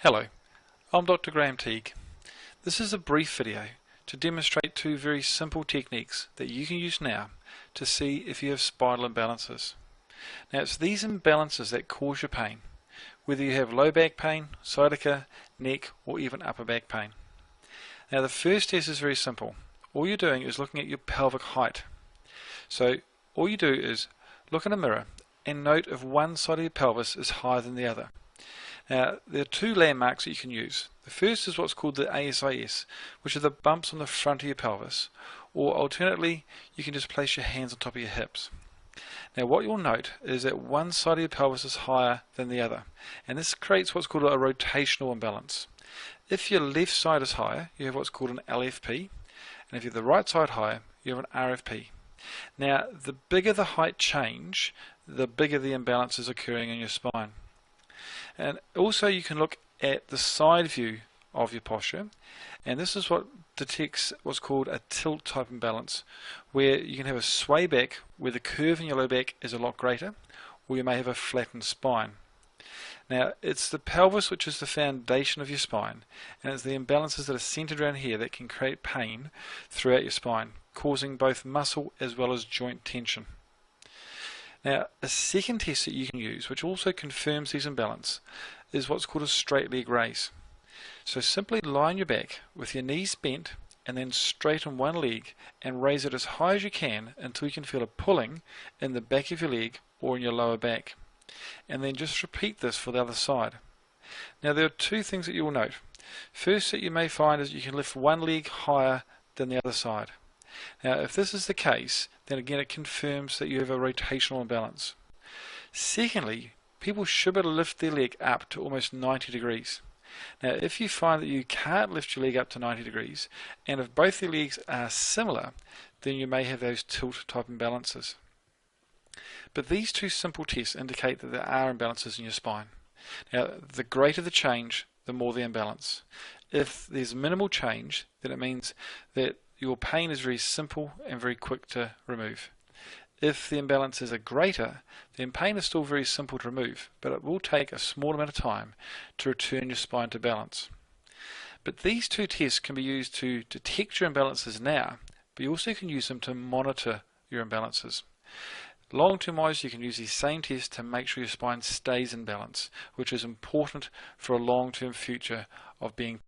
Hello, I'm Dr. Graham Teague. This is a brief video to demonstrate two very simple techniques that you can use now to see if you have spinal imbalances. Now it's these imbalances that cause your pain, whether you have low back pain, sciatica, neck or even upper back pain. Now the first test is very simple. All you're doing is looking at your pelvic height. So all you do is look in a mirror and note if one side of your pelvis is higher than the other. Now, there are two landmarks that you can use. The first is what's called the ASIS, which are the bumps on the front of your pelvis, or alternately, you can just place your hands on top of your hips. Now, what you'll note is that one side of your pelvis is higher than the other, and this creates what's called a rotational imbalance. If your left side is higher, you have what's called an LFP, and if you have the right side higher, you have an RFP. Now, the bigger the height change, the bigger the imbalance is occurring in your spine. And also you can look at the side view of your posture, and this is what detects what's called a tilt type imbalance, where you can have a sway back where the curve in your low back is a lot greater, or you may have a flattened spine. Now it's the pelvis which is the foundation of your spine, and it's the imbalances that are centered around here that can create pain throughout your spine, causing both muscle as well as joint tension. Now, a second test that you can use, which also confirms these imbalances, is what's called a straight leg raise. So simply lie on your back with your knees bent and then straighten one leg and raise it as high as you can until you can feel a pulling in the back of your leg or in your lower back. And then just repeat this for the other side. Now there are two things that you will note. First that you may find is you can lift one leg higher than the other side. Now if this is the case, then again it confirms that you have a rotational imbalance. Secondly, people should be able to lift their leg up to almost 90 degrees. Now if you find that you can't lift your leg up to 90 degrees, and if both your legs are similar, then you may have those tilt type imbalances. But these two simple tests indicate that there are imbalances in your spine. Now the greater the change, the more the imbalance. If there's minimal change, then it means that your pain is very simple and very quick to remove. If the imbalances are greater, then pain is still very simple to remove, but it will take a small amount of time to return your spine to balance. But these two tests can be used to detect your imbalances now, but you also can use them to monitor your imbalances. Long-term wise, you can use these same tests to make sure your spine stays in balance, which is important for a long-term future of being